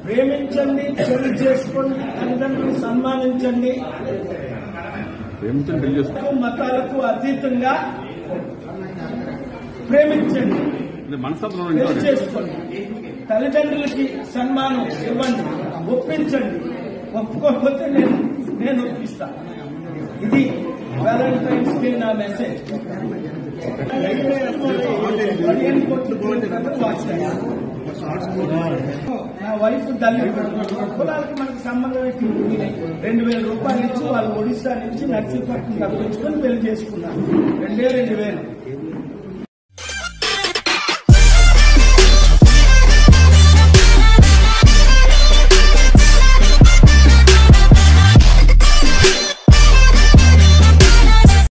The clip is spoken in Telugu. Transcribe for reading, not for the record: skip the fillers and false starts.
ప్రేమించండి, పెళ్లి చేసుకోండి, తల్లిదండ్రులు సన్మానించండి, మతాలకు అతీతంగా ప్రేమించండి, పెళ్లి చేసుకోండి, తల్లిదండ్రులకి సన్మానం ఇవ్వండి, ఒప్పించండి. ఒప్పుకోకపోతే నేను ఒప్పిస్తాను. ఇది వ్యాలంటైన్స్ డే నా మెసేజ్. 15 కోట్ల నా వైఫ్ తల్లి కులాలకి మనకు సంబంధం 2,000 రూపాయలు ఇచ్చి వాళ్ళు ఒడిశా నుంచి నర్సీపట్నం తప్పించుకొని పెళ్లి చేసుకున్నారు. 2,000